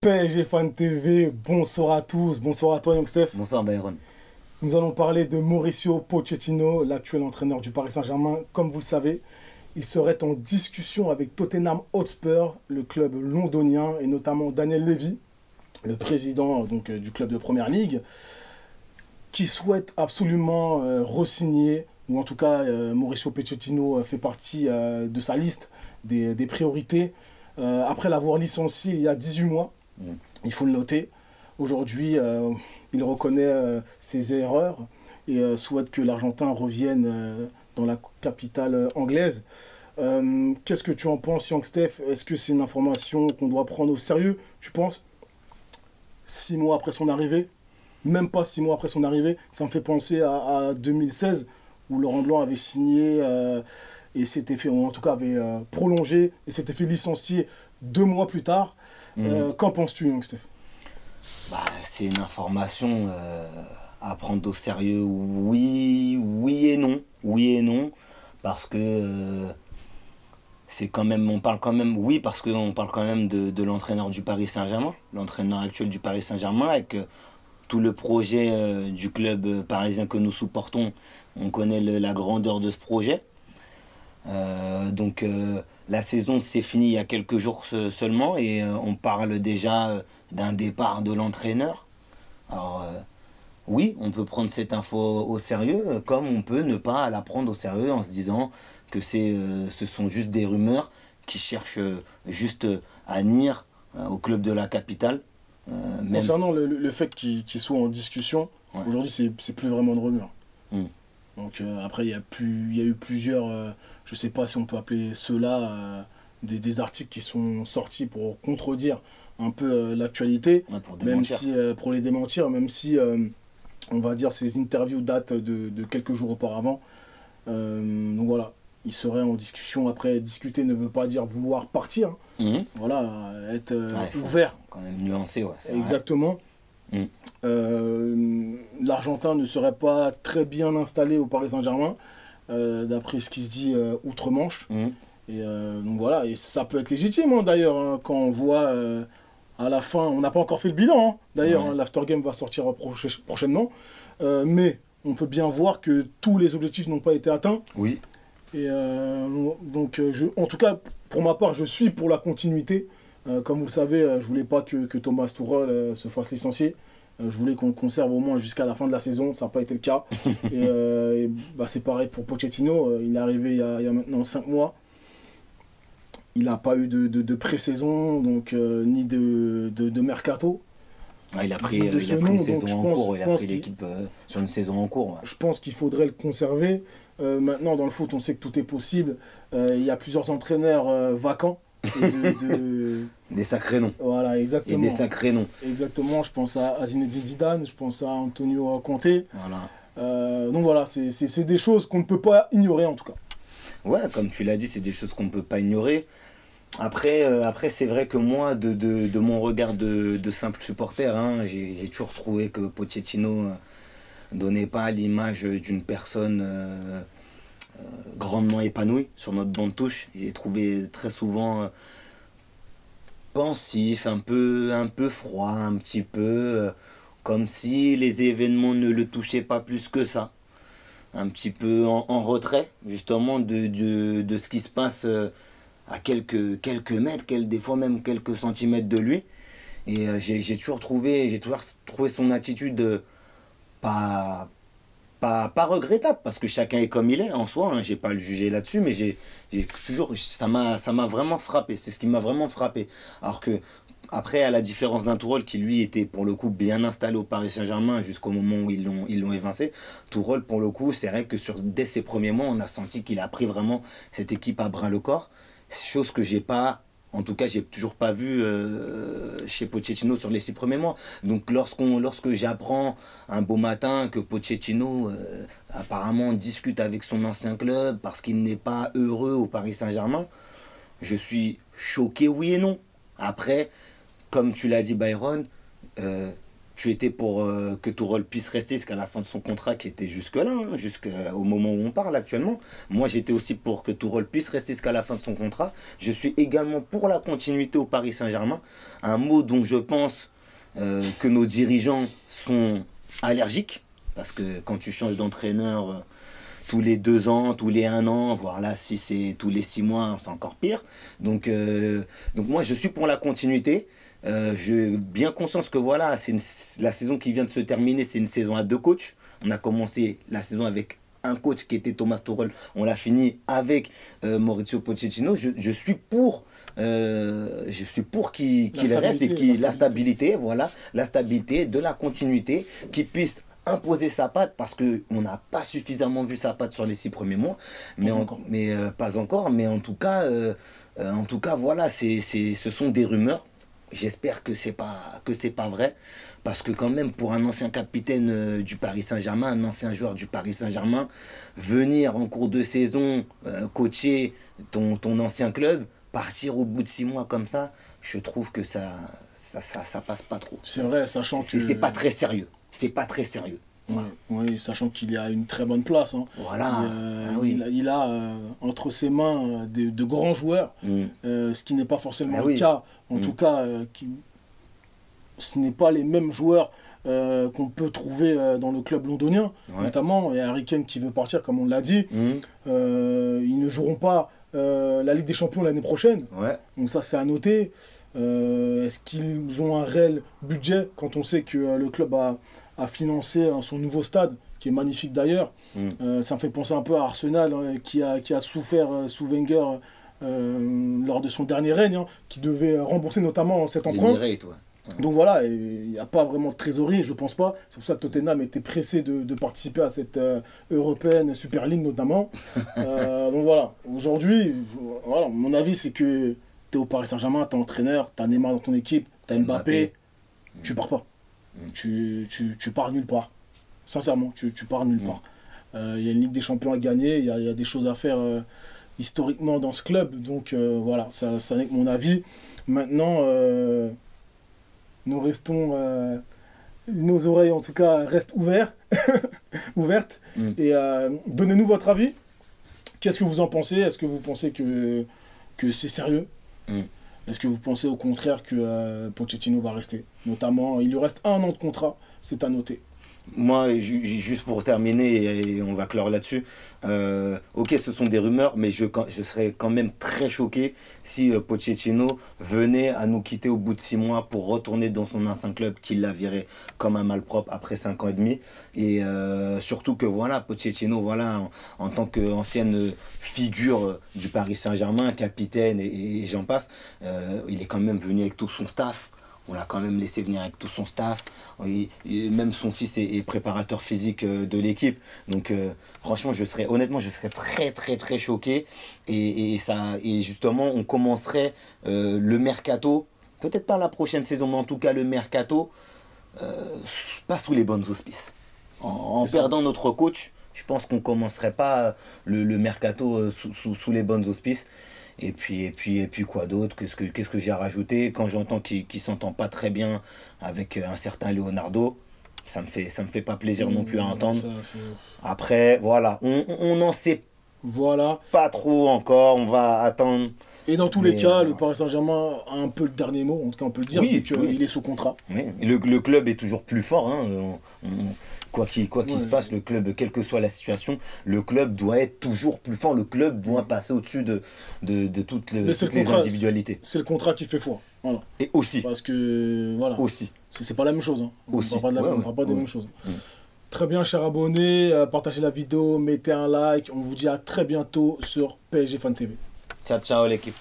PSG Fan TV, bonsoir à tous, bonsoir à toi Young Steph. Bonsoir Byron. Nous allons parler de Mauricio Pochettino, l'actuel entraîneur du Paris Saint-Germain. Comme vous le savez, il serait en discussion avec Tottenham Hotspur, le club londonien, et notamment Daniel Levy, le président du club de Première Ligue, qui souhaite absolument re-signer, ou en tout cas Mauricio Pochettino fait partie de sa liste des priorités. Après l'avoir licencié il y a 18 mois, il faut le noter. Aujourd'hui, il reconnaît ses erreurs et souhaite que l'Argentin revienne dans la capitale anglaise. Qu'est-ce que tu en penses, Young Steph? Est-ce que c'est une information qu'on doit prendre au sérieux, tu penses? 6 mois après son arrivée, même pas 6 mois après son arrivée, ça me fait penser à 2016, où Laurent Blanc avait signé et s'était fait, ou en tout cas avait prolongé et s'était fait licencier 2 mois plus tard. Qu'en penses-tu, Young Steph? C'est une information à prendre au sérieux, oui et non. Oui et non, parce que c'est quand même, on parle quand même, oui, parce qu'on parle quand même de l'entraîneur du Paris Saint-Germain, l'entraîneur actuel du Paris Saint-Germain, avec tout le projet du club parisien que nous supportons. On connaît la grandeur de ce projet. La saison s'est finie il y a quelques jours seulement et on parle déjà d'un départ de l'entraîneur. Alors oui, on peut prendre cette info au sérieux, comme on peut ne pas la prendre au sérieux en se disant que ce sont juste des rumeurs qui cherchent juste à nuire au club de la capitale. Concernant le fait qu'il soit en discussion, ouais. Aujourd'hui c'est plus vraiment de rumeurs. Donc après il y a eu plusieurs, je ne sais pas si on peut appeler ceux-là, des articles qui sont sortis pour contredire un peu l'actualité, ouais, même si pour les démentir, même si on va dire ces interviews datent de quelques jours auparavant. Donc voilà, il serait en discussion. Après, discuter ne veut pas dire vouloir partir. Voilà, être ouvert. Quand même nuancé, ouais. Exactement. L'Argentin ne serait pas très bien installé au Paris Saint-Germain, d'après ce qui se dit outre-Manche. Et donc voilà, et ça peut être légitime hein, d'ailleurs, hein, quand on voit à la fin, on n'a pas encore fait le bilan, hein, d'ailleurs, hein, l'Aftergame va sortir prochainement, mais on peut bien voir que tous les objectifs n'ont pas été atteints. Oui. Et donc, en tout cas, pour ma part, je suis pour la continuité. Comme vous le savez, je voulais pas que Thomas Tuchel se fasse licencier. Je voulais qu'on conserve au moins jusqu'à la fin de la saison, ça n'a pas été le cas. Et c'est pareil pour Pochettino, il est arrivé il y a maintenant 5 mois. Il n'a pas eu de pré-saison, donc ni de mercato. Il a pris une saison en cours, il a pris l'équipe sur une saison en cours. Ouais. Je pense qu'il faudrait le conserver. Maintenant, dans le foot, on sait que tout est possible. Il y a plusieurs entraîneurs vacants. Des sacrés noms. Voilà, exactement. Et des sacrés noms. Exactement, je pense à Zinedine Zidane, je pense à Antonio Conte. Voilà. Donc voilà, c'est des choses qu'on ne peut pas ignorer en tout cas. Ouais, comme tu l'as dit, c'est des choses qu'on ne peut pas ignorer. Après c'est vrai que moi, de mon regard de simple supporter, hein, j'ai toujours trouvé que Pochettino donnait pas l'image d'une personne grandement épanouie sur notre banc de touche. J'ai trouvé très souvent pensif, un peu froid, un petit peu comme si les événements ne le touchaient pas plus que ça. Un petit peu en retrait, justement, de ce qui se passe à quelques mètres, des fois même quelques centimètres de lui. Et j'ai toujours trouvé son attitude pas regrettable, parce que chacun est comme il est en soi, hein, j'ai pas à le juger là-dessus, mais ça m'a vraiment frappé, c'est ce qui m'a vraiment frappé. Alors que, après, à la différence d'un Tourelle qui lui était pour le coup bien installé au Paris Saint-Germain jusqu'au moment où ils l'ont évincé, Tourelle pour le coup, c'est vrai que dès ses premiers mois, on a senti qu'il a pris vraiment cette équipe à bras le corps, chose que j'ai toujours pas vu chez Pochettino sur les 6 premiers mois. Donc lorsque j'apprends un beau matin que Pochettino apparemment discute avec son ancien club parce qu'il n'est pas heureux au Paris Saint-Germain, je suis choqué, oui et non. Après, comme tu l'as dit Byron, tu étais pour que Tourelle puisse rester jusqu'à la fin de son contrat qui était jusque-là, hein, jusqu'au moment où on parle actuellement. Moi, j'étais aussi pour que Tourelle puisse rester jusqu'à la fin de son contrat. Je suis également pour la continuité au Paris Saint-Germain. Un mot dont je pense que nos dirigeants sont allergiques. Parce que quand tu changes d'entraîneur tous les 2 ans, tous les 1 an, voire là, si c'est tous les 6 mois, c'est encore pire. Donc moi, je suis pour la continuité. J'ai bien conscience que voilà, la saison qui vient de se terminer, c'est une saison à 2 coachs. On a commencé la saison avec un coach qui était Thomas Tuchel. On l'a fini avec Mauricio Pochettino. Je suis pour qu'il reste et la stabilité, voilà, la stabilité, de la continuité, qu'il puisse imposer sa patte, parce qu'on n'a pas suffisamment vu sa patte sur les 6 premiers mois, pas encore, mais en tout cas, voilà, ce sont des rumeurs. J'espère que c'est pas vrai, parce que quand même, pour un ancien capitaine du Paris Saint-Germain, un ancien joueur du Paris Saint-Germain, venir en cours de saison coacher ton ancien club, partir au bout de 6 mois comme ça, je trouve que ça passe pas trop. C'est vrai, sachant que c'est pas très sérieux. C'est pas très sérieux. Voilà. Oui, sachant qu'il a une très bonne place. Hein. Voilà. Il a entre ses mains de grands joueurs, ce qui n'est pas forcément le cas. En tout cas, ce n'est pas les mêmes joueurs qu'on peut trouver dans le club londonien. Notamment, il y a Harry Kane qui veut partir, comme on l'a dit. Ils ne joueront pas la Ligue des Champions l'année prochaine. Donc ça, c'est à noter. Est-ce qu'ils ont un réel budget quand on sait que le club a financé son nouveau stade, qui est magnifique d'ailleurs. Ça me fait penser un peu à Arsenal, qui a souffert sous Wenger lors de son dernier règne, qui devait rembourser notamment cet emprunt. Donc voilà, il n'y a pas vraiment de trésorerie, je pense pas. C'est pour ça que Tottenham était pressé de participer à cette européenne Super League notamment. Donc voilà, aujourd'hui, voilà, mon avis c'est que tu es au Paris Saint-Germain, tu es entraîneur, tu as Neymar dans ton équipe, tu as Mbappé, tu pars pas. Tu pars nulle part. Sincèrement, tu pars nulle part. Il y a une Ligue des Champions à gagner, il y a des choses à faire historiquement dans ce club. Donc voilà, ça n'est que mon avis. Maintenant, nous restons... nos oreilles en tout cas restent ouvertes. Et donnez-nous votre avis. Qu'est-ce que vous en pensez? Est-ce que vous pensez que c'est sérieux? Est-ce que vous pensez au contraire que Pochettino va rester? Notamment, il lui reste 1 an de contrat, c'est à noter. Moi, juste pour terminer, et on va clore là-dessus, ok, ce sont des rumeurs, mais je serais quand même très choqué si Pochettino venait à nous quitter au bout de 6 mois pour retourner dans son ancien club, qu'il l'a viré comme un malpropre après 5 ans et demi. Et surtout que voilà, Pochettino, voilà, en tant qu'ancienne figure du Paris Saint-Germain, capitaine et j'en passe, il est quand même venu avec tout son staff. On l'a quand même laissé venir avec tout son staff. Même son fils est préparateur physique de l'équipe. Donc franchement, honnêtement, je serais très très très choqué. Et justement, on commencerait le mercato, peut-être pas la prochaine saison, mais en tout cas le mercato, pas sous les bonnes auspices. En perdant notre coach, je pense qu'on ne commencerait pas le mercato sous les bonnes auspices. Et puis quoi d'autre? Qu'est-ce que j'ai à rajouter? Quand j'entends qu'il ne s'entend pas très bien avec un certain Leonardo, ça me fait pas plaisir non plus à entendre. Après, voilà, on n'en sait pas trop encore, on va attendre. Et dans tous les cas, le Paris Saint-Germain a un peu le dernier mot, en tout cas on peut le dire, vu qu'il est sous contrat. Oui. Le club est toujours plus fort, hein. Quoi qu'il se passe, le club, quelle que soit la situation, le club doit être toujours plus fort, le club doit passer au-dessus de toutes les individualités. C'est le contrat qui fait foi. Voilà. Et aussi. Parce que, voilà, c'est pas la même chose. Hein. On ne parle pas des mêmes choses. Très bien, chers abonnés, partagez la vidéo, mettez un like, on vous dit à très bientôt sur PSG Fan TV. Ciao, ciao l'équipe.